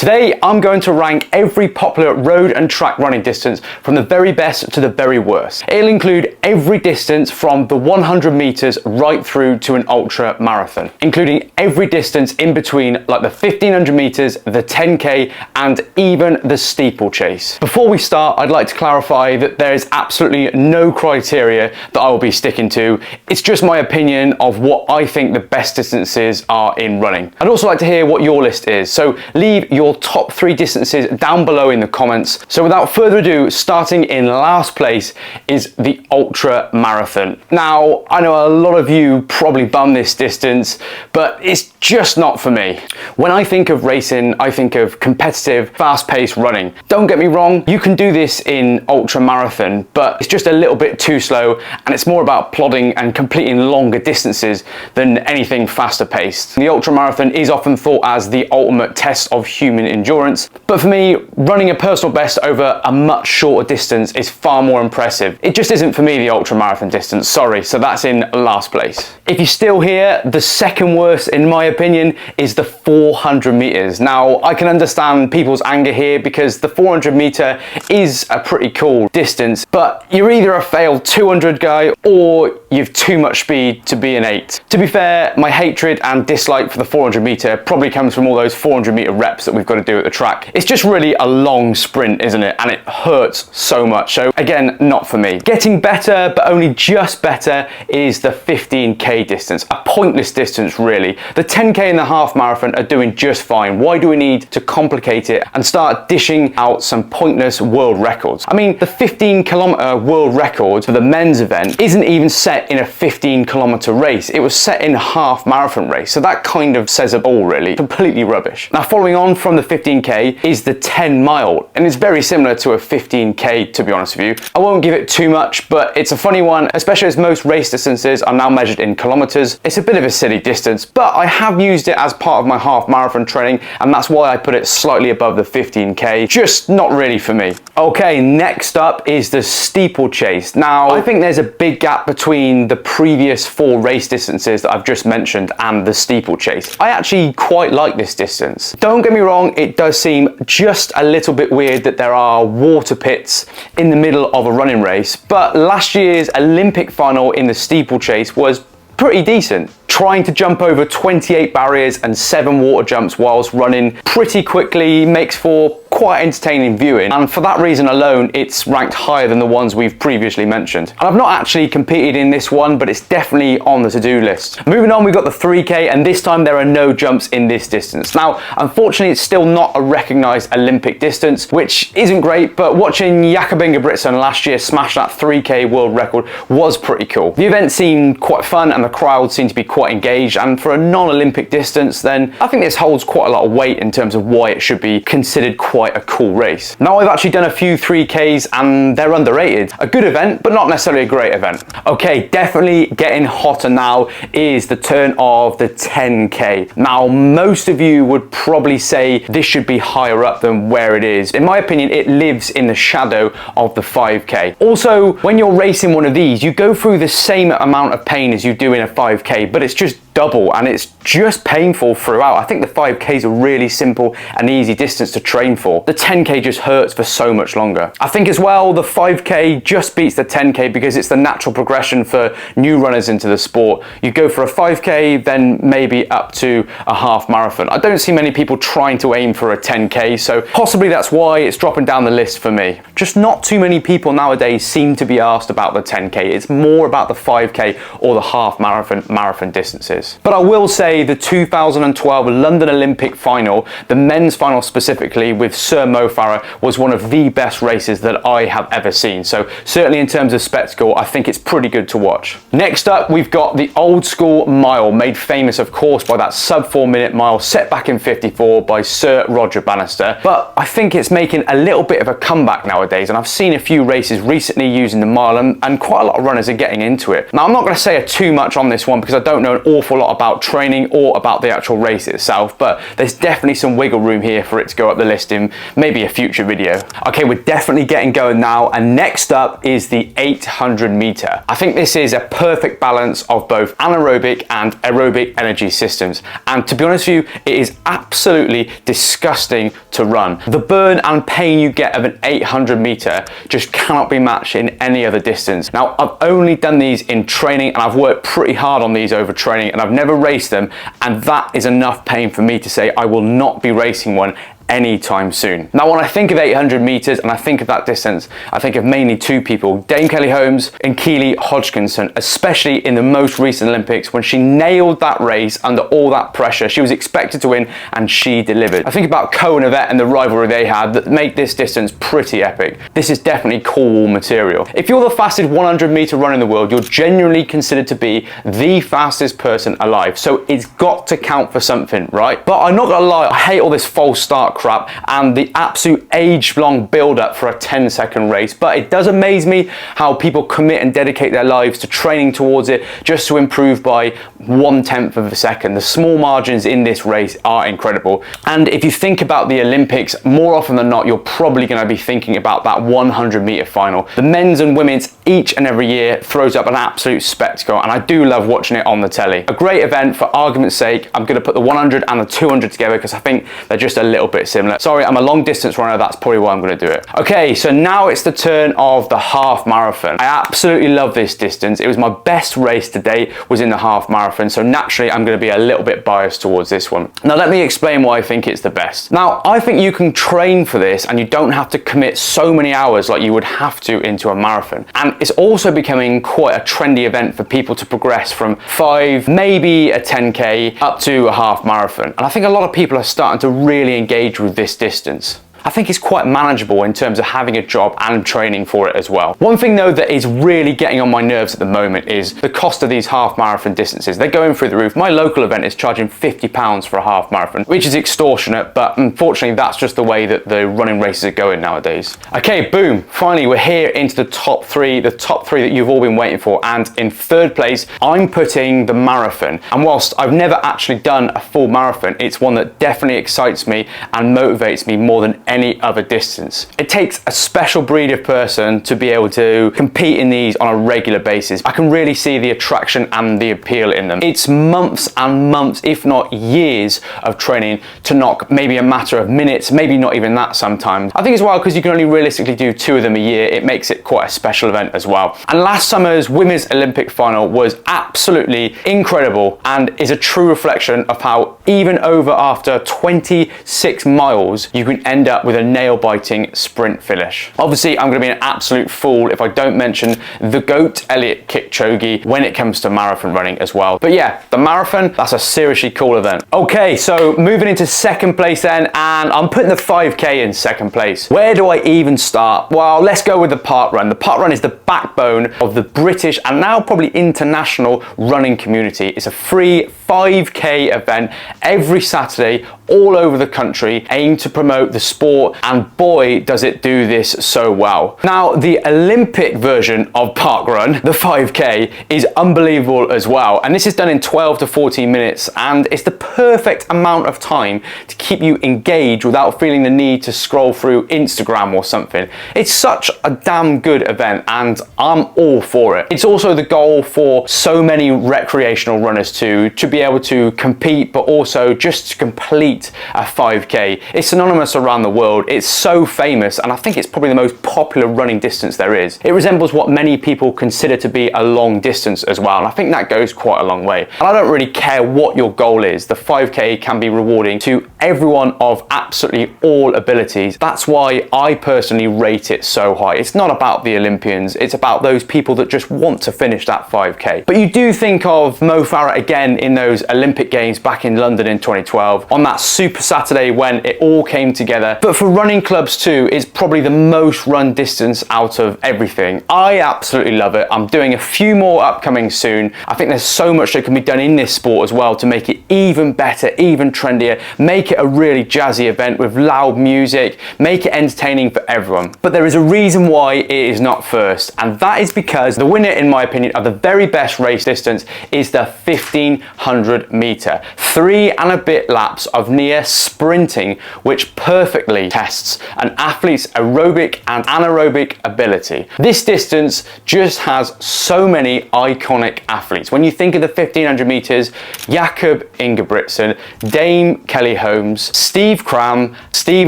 Today, I'm going to rank every popular road and track running distance from the very best to the very worst. It'll include every distance from the 100 meters right through to an ultra marathon, including every distance in between, like the 1500 meters, the 10K, and even the steeplechase. Before we start, I'd like to clarify that there is absolutely no criteria that I will be sticking to. It's just my opinion of what I think the best distances are in running. I'd also like to hear what your list is, so leave your top 3 distances down below in the comments. So without further ado, starting in last place is the ultra marathon. Now, I know a lot of you probably bum this distance, but it's just not for me. When I think of racing, I think of competitive, fast-paced running. Don't get me wrong, you can do this in ultra marathon, but it's just a little bit too slow, and it's more about plodding and completing longer distances than anything faster paced. The ultra marathon is often thought as the ultimate test of human endurance, but for me, running a personal best over a much shorter distance is far more impressive. It just isn't for me, the ultra marathon distance, sorry, so that's in last place. If you're still here, the second worst in my opinion is the 400 meters. Now, I can understand people's anger here because the 400 meter is a pretty cool distance, but you're either a failed 200 guy or you've too much speed to be an 8. To be fair, my hatred and dislike for the 400 meter probably comes from all those 400 meter reps that we've got to do at the track. It's just really a long sprint, isn't it? And it hurts so much. So again, not for me. Getting better, but only just better, is the 15K distance. A pointless distance, really. The 10K and the half marathon are doing just fine. Why do we need to complicate it and start dishing out some pointless world records? I mean, the 15-kilometer world record for the men's event isn't even set in a 15-kilometer race. It was set in a half marathon race. So that kind of says it all, really. Completely rubbish. Now, following on from the 15K is the 10 mile, and it's very similar to a 15K, to be honest with you. I won't give it too much, but it's a funny one, especially as most race distances are now measured in kilometers. It's a bit of a silly distance, but I have used it as part of my half marathon training, and that's why I put it slightly above the 15K. Just not really for me. Okay, next up is the steeplechase. Now, I think there's a big gap between the previous 4 race distances that I've just mentioned and the steeplechase. I actually quite like this distance. Don't get me wrong, it does seem just a little bit weird that there are water pits in the middle of a running race, but last year's Olympic final in the steeplechase was pretty decent. Trying to jump over 28 barriers and 7 water jumps whilst running pretty quickly makes for quite entertaining viewing, and for that reason alone it's ranked higher than the ones we've previously mentioned. And I've not actually competed in this one, but it's definitely on the to-do list. Moving on, we've got the 3K, and this time there are no jumps in this distance. Now, unfortunately, it's still not a recognised Olympic distance, which isn't great, but watching Jakob Ingebrigtsen last year smash that 3K world record was pretty cool. The event seemed quite fun and the crowd seemed to be quite engaged, and for a non-Olympic distance, then I think this holds quite a lot of weight in terms of why it should be considered quite a cool race. Now, I've actually done a few 3Ks and they're underrated. A good event, but not necessarily a great event. Okay, definitely getting hotter now is the turn of the 10K. Now, most of you would probably say this should be higher up than where it is. In my opinion, it lives in the shadow of the 5K. Also, when you're racing one of these, you go through the same amount of pain as you do in a 5K, but it's just double, and it's just painful throughout. I think the 5K is a really simple and easy distance to train for. The 10K just hurts for so much longer. I think as well, the 5K just beats the 10K because it's the natural progression for new runners into the sport. You go for a 5K, then maybe up to a half marathon. I don't see many people trying to aim for a 10K, so possibly that's why it's dropping down the list for me. Just not too many people nowadays seem to be asked about the 10K. It's more about the 5K or the half marathon distances. But I will say the 2012 London Olympic final, the men's final specifically with Sir Mo Farah, was one of the best races that I have ever seen. So certainly in terms of spectacle, I think it's pretty good to watch. Next up, we've got the old school mile, made famous of course by that sub 4 minute mile set back in '54 by Sir Roger Bannister. But I think it's making a little bit of a comeback nowadays, and I've seen a few races recently using the mile, and quite a lot of runners are getting into it. Now, I'm not going to say too much on this one because I don't know an awful awful lot about training or about the actual race itself, but there's definitely some wiggle room here for it to go up the list in maybe a future video. Okay, we're definitely getting going now, and next up is the 800 meter. I think this is a perfect balance of both anaerobic and aerobic energy systems, and to be honest with you, it is absolutely disgusting to run. The burn and pain you get of an 800 meter just cannot be matched in any other distance. Now, I've only done these in training, and I've worked pretty hard on these over training, and I've never raced them, and that is enough pain for me to say I will not be racing one anytime soon. Now, when I think of 800 meters and I think of that distance, I think of mainly two people, Dame Kelly Holmes and Keely Hodgkinson, especially in the most recent Olympics when she nailed that race under all that pressure. She was expected to win and she delivered. I think about Coe and Yvette and the rivalry they had that make this distance pretty epic. This is definitely Cornwall material. If you're the fastest 100 meter runner in the world, you're genuinely considered to be the fastest person alive. So it's got to count for something, right? But I'm not gonna lie, I hate all this false start crap and the absolute age-long build-up for a 10-second race, but it does amaze me how people commit and dedicate their lives to training towards it just to improve by 1/10 of a second. The small margins in this race are incredible, and if you think about the Olympics, more often than not you're probably going to be thinking about that 100 meter final. The men's and women's each and every year throws up an absolute spectacle, and I do love watching it on the telly. A great event. For argument's sake, I'm going to put the 100 and the 200 together because I think they're just a little bit similar. Sorry, I'm a long distance runner, that's probably why I'm going to do it. Okay, so now it's the turn of the half marathon. I absolutely love this distance. It was my best race to date, was in the half marathon, so naturally I'm going to be a little bit biased towards this one. Now let me explain why I think it's the best. Now, I think you can train for this and you don't have to commit so many hours like you would have to into a marathon. And it's also becoming quite a trendy event for people to progress from 5, maybe a 10K up to a half marathon. And I think a lot of people are starting to really engage with this distance. I think it's quite manageable in terms of having a job and training for it as well. One thing though that is really getting on my nerves at the moment is the cost of these half marathon distances. They're going through the roof. My local event is charging £50 for a half marathon, which is extortionate, but unfortunately that's just the way that the running races are going nowadays. Okay, boom, finally we're here into the top three that you've all been waiting for, and in third place I'm putting the marathon. And whilst I've never actually done a full marathon, it's one that definitely excites me and motivates me more than any other distance. It takes a special breed of person to be able to compete in these on a regular basis. I can really see the attraction and the appeal in them. It's months and months, if not years, of training to knock maybe a matter of minutes, maybe not even that sometimes. I think as well, because you can only realistically do 2 of them a year, it makes it quite a special event as well. And last summer's women's Olympic final was absolutely incredible and is a true reflection of how even over after 26 miles, you can end up with a nail-biting sprint finish. Obviously, I'm going to be an absolute fool if I don't mention the GOAT Eliud Kipchoge when it comes to marathon running as well. But yeah, the marathon, that's a seriously cool event. Okay, so moving into second place then, and I'm putting the 5K in second place. Where do I even start? Well, let's go with the park run. The park run is the backbone of the British and now probably international running community. It's a free 5K event every Saturday all over the country, aimed to promote the sport, and boy does it do this so well. Now, the Olympic version of parkrun, the 5K, is unbelievable as well, and this is done in 12 to 14 minutes, and it's the perfect amount of time to keep you engaged without feeling the need to scroll through Instagram or something. It's such a damn good event and I'm all for it. It's also the goal for so many recreational runners to be able to compete, but also just to complete a 5K. It's synonymous around the world. It's so famous, and I think it's probably the most popular running distance there is. It resembles what many people consider to be a long distance as well, and I think that goes quite a long way. And I don't really care what your goal is. The 5K can be rewarding to everyone of absolutely all abilities. That's why I personally rate it so high. It's not about the Olympians, it's about those people that just want to finish that 5K. But you do think of Mo Farah again in those Olympic Games back in London in 2012, on that Super Saturday when it all came together. But for running clubs too, it's probably the most run distance out of everything. I absolutely love it. I'm doing a few more upcoming soon. I think there's so much that can be done in this sport as well to make it even better, even trendier, make it a really jazzy event with loud music, make it entertaining for everyone. But there is a reason why it is not first, and that is because the winner, in my opinion, of the very best race distance is the 1500 1500 meter, 3 and a bit laps of near sprinting, which perfectly tests an athlete's aerobic and anaerobic ability. This distance just has so many iconic athletes. When you think of the 1500 meters, Jakob Ingebrigtsen, Dame Kelly Holmes, Steve Cram, Steve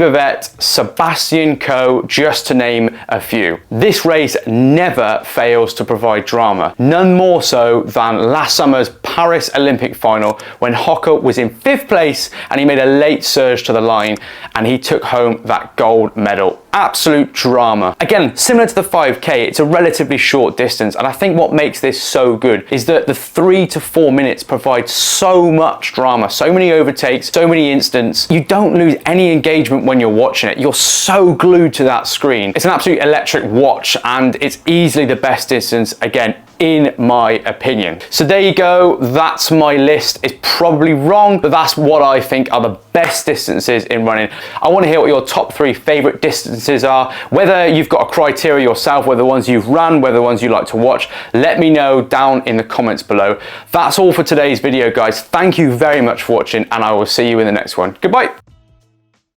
Ovett, Sebastian Coe, just to name a few. This race never fails to provide drama, none more so than last summer's Paris Olympic final when Hocker was in 5th place and he made a late surge to the line and he took home that gold medal. Absolute drama. Again, similar to the 5K, it's a relatively short distance, and I think what makes this so good is that the 3 to 4 minutes provide so much drama, so many overtakes, so many instants. You don't lose any engagement when you're watching it. You're so glued to that screen. It's an absolute electric watch, and it's easily the best distance, again, in my opinion. So there you go, that's my list. It's probably wrong, but that's what I think are the best distances in running. I want to hear what your top 3 favorite distances are, whether you've got a criteria yourself, whether the ones you've run, whether the ones you like to watch. Let me know down in the comments below. That's all for today's video, guys. Thank you very much for watching, and I will see you in the next one. Goodbye.